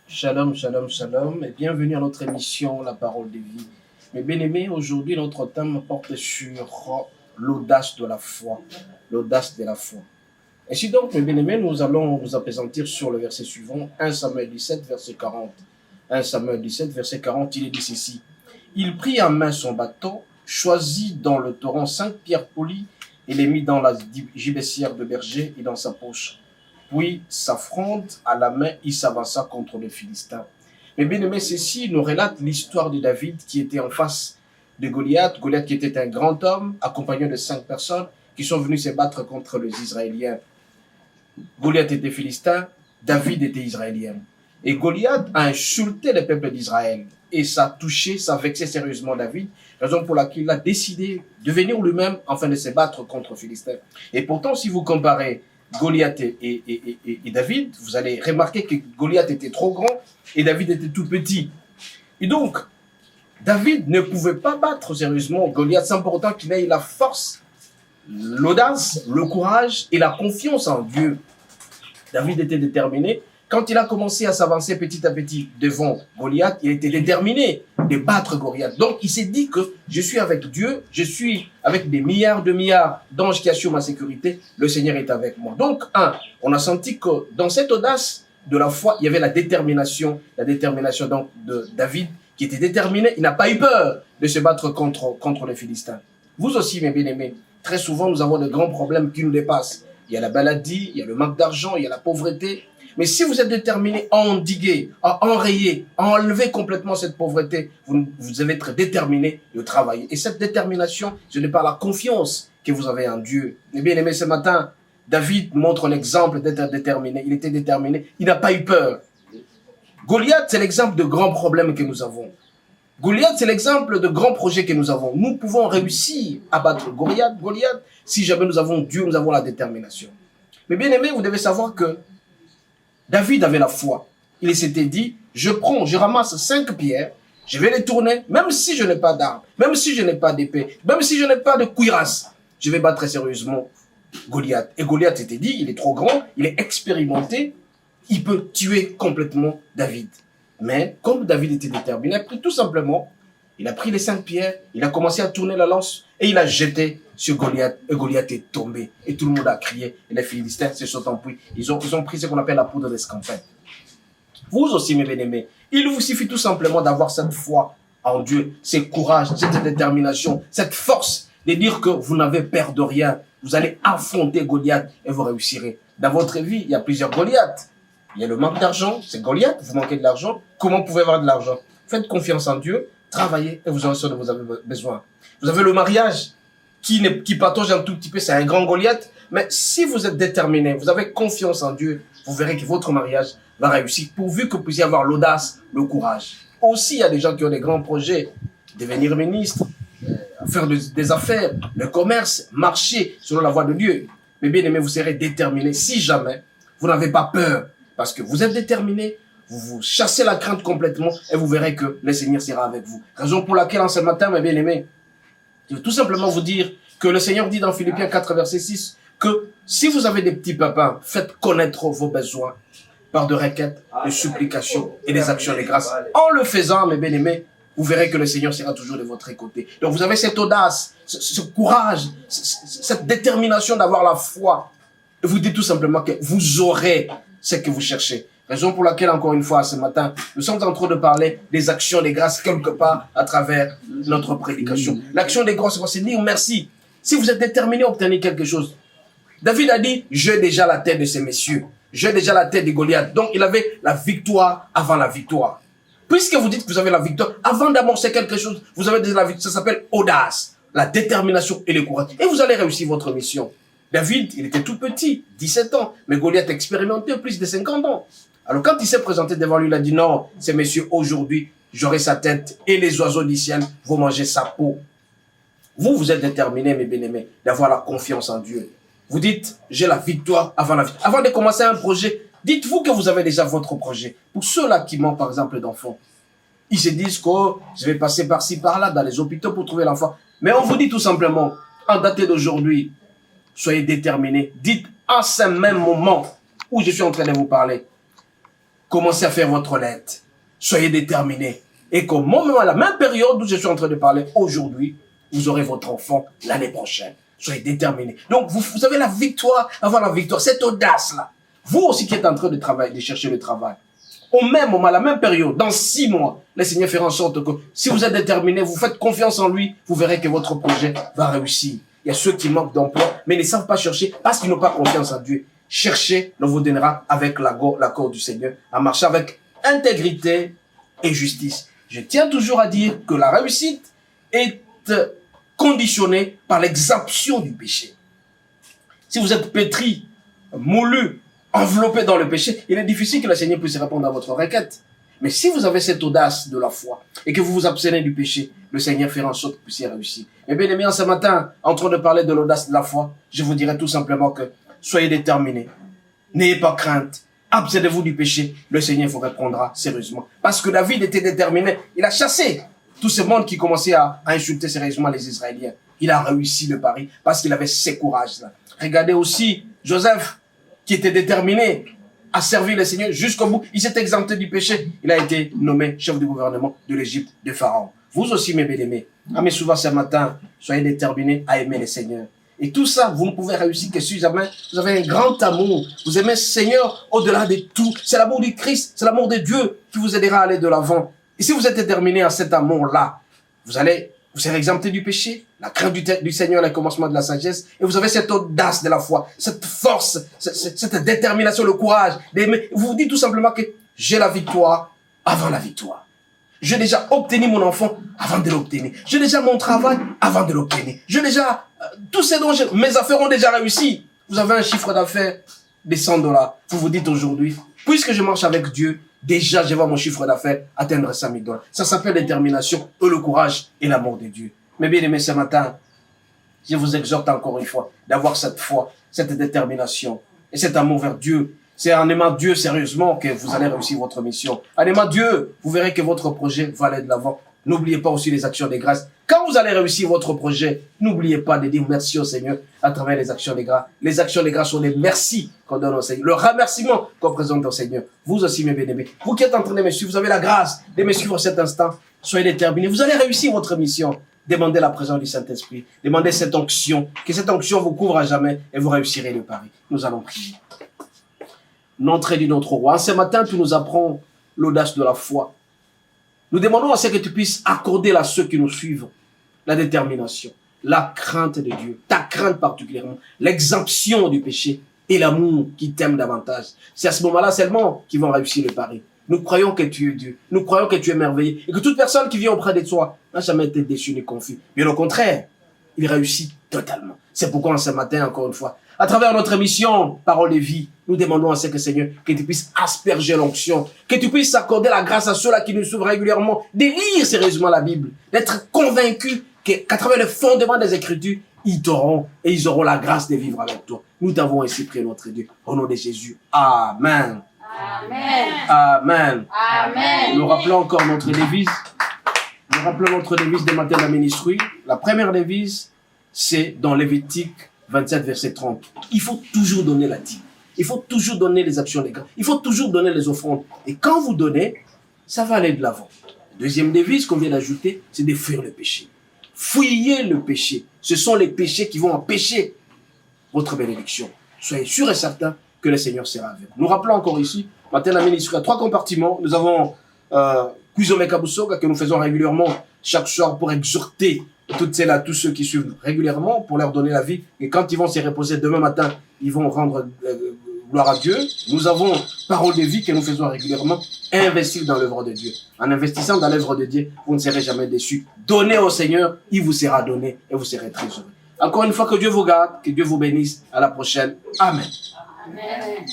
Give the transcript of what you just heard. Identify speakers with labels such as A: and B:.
A: Shalom, shalom, shalom, et bienvenue à notre émission La Parole de Vie. Mes bien-aimés, aujourd'hui notre thème porte sur l'audace de la foi. L'audace de la foi. Ainsi donc, mes bien-aimés, nous allons nous appesantir sur le verset suivant, 1 Samuel 17, verset 40. 1 Samuel 17, verset 40, il est dit ceci. Il prit en main son bâton, choisit dans le torrent 5 pierres polies et les mit dans la gibecière de berger et dans sa poche. Puis, sa fronde à la main, il s'avança contre les Philistins. Mais bien aimé, ceci nous relate l'histoire de David qui était en face de Goliath. Goliath qui était un grand homme, accompagné de 5 personnes qui sont venus se battre contre les Israéliens. Goliath était Philistin, David était Israélien. Et Goliath a insulté le peuple d'Israël. Et ça a touché, ça a vexé sérieusement David, raison pour laquelle il a décidé de venir lui-même afin de se battre contre les Philistins. Et pourtant, si vous comparez Goliath et David, vous allez remarquer que Goliath était trop grand et David était tout petit. Et donc, David ne pouvait pas battre sérieusement Goliath sans pour autant qu'il ait la force, l'audace, le courage et la confiance en Dieu. David était déterminé. Quand il a commencé à s'avancer petit à petit devant Goliath, il était déterminé de battre Goliath. Donc, il s'est dit que je suis avec Dieu, je suis avec des milliards d'anges qui assurent ma sécurité, le Seigneur est avec moi. Donc, on a senti que dans cette audace de la foi, il y avait la détermination donc de David qui était déterminé. Il n'a pas eu peur de se battre contre les Philistins. Vous aussi, mes bien-aimés, très souvent, nous avons de grands problèmes qui nous dépassent. Il y a la maladie, il y a le manque d'argent, il y a la pauvreté. Mais si vous êtes déterminé à endiguer, à enrayer, à enlever complètement cette pauvreté, vous devez être déterminé de travailler. Et cette détermination, ce n'est pas la confiance que vous avez en Dieu. Eh bien aimé, ce matin, David montre l'exemple d'être déterminé. Il était déterminé, il n'a pas eu peur. Goliath, c'est l'exemple de grands problèmes que nous avons. Goliath, c'est l'exemple de grands projets que nous avons. Nous pouvons réussir à battre Goliath, si jamais nous avons Dieu, nous avons la détermination. Mais bien aimé, vous devez savoir que David avait la foi. Il s'était dit, je ramasse 5 pierres, je vais les tourner, même si je n'ai pas d'arme, même si je n'ai pas d'épée, même si je n'ai pas de cuirasse, je vais battre sérieusement Goliath. Et Goliath s'était dit, il est trop grand, il est expérimenté, il peut tuer complètement David. Mais comme David était déterminé, tout simplement, il a pris les 5 pierres, il a commencé à tourner la lance et il a jeté sur Goliath. Et Goliath est tombé. Et tout le monde a crié. Et les Philistins se sont enfuis. Ils ont pris ce qu'on appelle la poudre d'escampette. Vous aussi, mes bien-aimés, il vous suffit tout simplement d'avoir cette foi en Dieu, ce courage, cette détermination, cette force de dire que vous n'avez peur de rien. Vous allez affronter Goliath et vous réussirez. Dans votre vie, il y a plusieurs Goliaths. Il y a le manque d'argent, c'est Goliath, vous manquez de l'argent. Comment pouvez-vous avoir de l'argent? Faites confiance en Dieu, travaillez et vous aurez ce dont vous avez besoin. Vous avez le mariage qui patauge un tout petit peu, c'est un grand Goliath. Mais si vous êtes déterminé, vous avez confiance en Dieu, vous verrez que votre mariage va réussir, pourvu que vous puissiez avoir l'audace, le courage. Aussi, il y a des gens qui ont des grands projets, devenir ministre, faire des affaires, le commerce, marcher selon la voie de Dieu. Mais bien aimé, vous serez déterminé si jamais vous n'avez pas peur, parce que vous êtes déterminé, vous chassez la crainte complètement et vous verrez que le Seigneur sera avec vous. Raison pour laquelle en ce matin, mes bien-aimés, je veux tout simplement vous dire que le Seigneur dit dans Philippiens 4, verset 6, que si vous avez des petits papins, faites connaître vos besoins par de requêtes, de supplications et des actions de grâce. En le faisant, mes bien-aimés, vous verrez que le Seigneur sera toujours de votre côté. Donc vous avez cette audace, ce courage, cette détermination d'avoir la foi. Et vous dites tout simplement que vous aurez ce que vous cherchez. Raison pour laquelle, encore une fois, ce matin, nous sommes en train de parler des actions des grâces quelque part à travers notre prédication. L'action des grâces, c'est dire merci. Si vous êtes déterminé à obtenir quelque chose, David a dit, j'ai déjà la tête de ces messieurs. J'ai déjà la tête de Goliath. Donc, il avait la victoire avant la victoire. Puisque vous dites que vous avez la victoire, avant d'amorcer quelque chose, vous avez déjà la victoire. Ça s'appelle audace, la détermination et le courage. Et vous allez réussir votre mission. David, il était tout petit, 17 ans, mais Goliath expérimenté plus de 50 ans. Alors quand il s'est présenté devant lui, il a dit non, ces messieurs, aujourd'hui, j'aurai sa tête et les oiseaux du ciel vont manger sa peau. Vous êtes déterminés, mes bien-aimés, d'avoir la confiance en Dieu. Vous dites, j'ai la victoire avant la victoire. Avant de commencer un projet, dites-vous que vous avez déjà votre projet. Pour ceux-là qui manquent, par exemple, d'enfants, ils se disent que je vais passer par-ci, par-là, dans les hôpitaux pour trouver l'enfant. Mais on vous dit tout simplement, en date d'aujourd'hui, soyez déterminés. Dites, en ce même moment où je suis en train de vous parler, commencez à faire votre lettre. Soyez déterminés. Et qu'au moment, à la même période où je suis en train de parler aujourd'hui, vous aurez votre enfant l'année prochaine. Soyez déterminés. Donc, vous avez la victoire avant la victoire. Cette audace-là. Vous aussi qui êtes en train de travailler, de chercher le travail. Au même moment, à la même période, dans 6 mois, le Seigneur fera en sorte que si vous êtes déterminés, vous faites confiance en lui, vous verrez que votre projet va réussir. Il y a ceux qui manquent d'emploi, mais ne savent pas chercher parce qu'ils n'ont pas confiance en Dieu. Cherchez, l'on vous donnera avec l'accord du Seigneur, à marcher avec intégrité et justice. Je tiens toujours à dire que la réussite est conditionnée par l'exemption du péché. Si vous êtes pétri, moulu, enveloppé dans le péché, il est difficile que le Seigneur puisse répondre à votre requête. Mais si vous avez cette audace de la foi et que vous vous abstenez du péché, le Seigneur fera en sorte que vous puissiez réussir. Et bien aimés, ce matin, en train de parler de l'audace de la foi, je vous dirais tout simplement que soyez déterminés. N'ayez pas crainte. Abstenez-vous du péché. Le Seigneur vous répondra sérieusement. Parce que David était déterminé. Il a chassé tout ce monde qui commençait à insulter sérieusement les Israéliens. Il a réussi le pari parce qu'il avait ce courage-là. Regardez aussi Joseph, qui était déterminé à servir le Seigneur jusqu'au bout. Il s'est exempté du péché. Il a été nommé chef du gouvernement de l'Égypte de Pharaon. Vous aussi, mes bien-aimés, mais souvent ce matin, soyez déterminés à aimer le Seigneur. Et tout ça, vous ne pouvez réussir que si jamais vous avez un grand amour. Vous aimez le Seigneur au-delà de tout. C'est l'amour du Christ, c'est l'amour de Dieu qui vous aidera à aller de l'avant. Et si vous êtes déterminé à cet amour-là, vous serez exempté du péché, la crainte du Seigneur, le commencement de la sagesse, et vous avez cette audace de la foi, cette force, cette détermination, le courage d'aimer. Vous vous dites tout simplement que j'ai la victoire avant la victoire. J'ai déjà obtenu mon enfant avant de l'obtenir. J'ai déjà mon travail avant de l'obtenir. J'ai déjà tout ce dont mes affaires ont déjà réussi. Vous avez un chiffre d'affaires de $100. Vous vous dites aujourd'hui, puisque je marche avec Dieu, déjà je vois mon chiffre d'affaires atteindre $100,000. Ça s'appelle détermination, le courage et l'amour de Dieu. Mais bien aimés, ce matin, je vous exhorte encore une fois d'avoir cette foi, cette détermination et cet amour vers Dieu. C'est en aimant Dieu sérieusement que vous allez réussir votre mission. En aimant Dieu, vous verrez que votre projet va aller de l'avant. N'oubliez pas aussi les actions de grâce. Quand vous allez réussir votre projet, n'oubliez pas de dire merci au Seigneur à travers les actions de grâce. Les actions de grâce sont les merci qu'on donne au Seigneur. Le remerciement qu'on présente au Seigneur. Vous aussi, mes bien-aimés. Vous qui êtes en train de me suivre, vous avez la grâce de me suivre à cet instant. Soyez déterminés. Vous allez réussir votre mission. Demandez la présence du Saint-Esprit. Demandez cette onction. Que cette onction vous couvre à jamais et vous réussirez le pari. Nous allons prier. Notre du notre roi. Ce matin, tu nous apprends l'audace de la foi. Nous demandons à ce que tu puisses accorder à ceux qui nous suivent la détermination, la crainte de Dieu, ta crainte particulièrement, l'exemption du péché et l'amour qui t'aime davantage. C'est à ce moment-là seulement qu'ils vont réussir le pari. Nous croyons que tu es Dieu. Nous croyons que tu es merveilleux et que toute personne qui vient auprès de toi n'a jamais été déçue ni confus. Bien au contraire, il réussit totalement. C'est pourquoi ce matin, encore une fois, à travers notre émission Parole de vie, nous demandons à ce que Seigneur, que tu puisses asperger l'onction, que tu puisses accorder la grâce à ceux-là qui nous suivent régulièrement, de lire sérieusement la Bible, d'être convaincus qu'à travers le fondement des Écritures, ils t'auront et ils auront la grâce de vivre avec toi. Nous t'avons ainsi prié notre Dieu. Au nom de Jésus. Amen.
B: Amen.
A: Amen.
B: Amen.
A: Nous rappelons encore notre devise. Nous rappelons notre devise des matins de la ministrie. La première devise, c'est dans Lévitique 27, verset 30. Il faut toujours donner la dîme. Il faut toujours donner les actions des grâces. Il faut toujours donner les offrandes. Et quand vous donnez, ça va aller de l'avant. Deuxième devise qu'on vient d'ajouter, c'est de fuir le péché. Fuyez le péché. Ce sont les péchés qui vont empêcher votre bénédiction. Soyez sûrs et certains que le Seigneur sera avec vous. Nous rappelons encore ici, matin la ministre, 3 compartiments. Nous avons Kuzome Kabusoga que nous faisons régulièrement chaque soir pour exhorter toutes celles-là, tous ceux qui suivent régulièrement, pour leur donner la vie. Et quand ils vont se reposer demain matin, ils vont rendre gloire à Dieu. Nous avons Parole de vie que nous faisons régulièrement, investir dans l'œuvre de Dieu. En investissant dans l'œuvre de Dieu, vous ne serez jamais déçus. Donnez au Seigneur, il vous sera donné et vous serez très heureux. Encore une fois, que Dieu vous garde, que Dieu vous bénisse. À la prochaine. Amen.
B: Amen.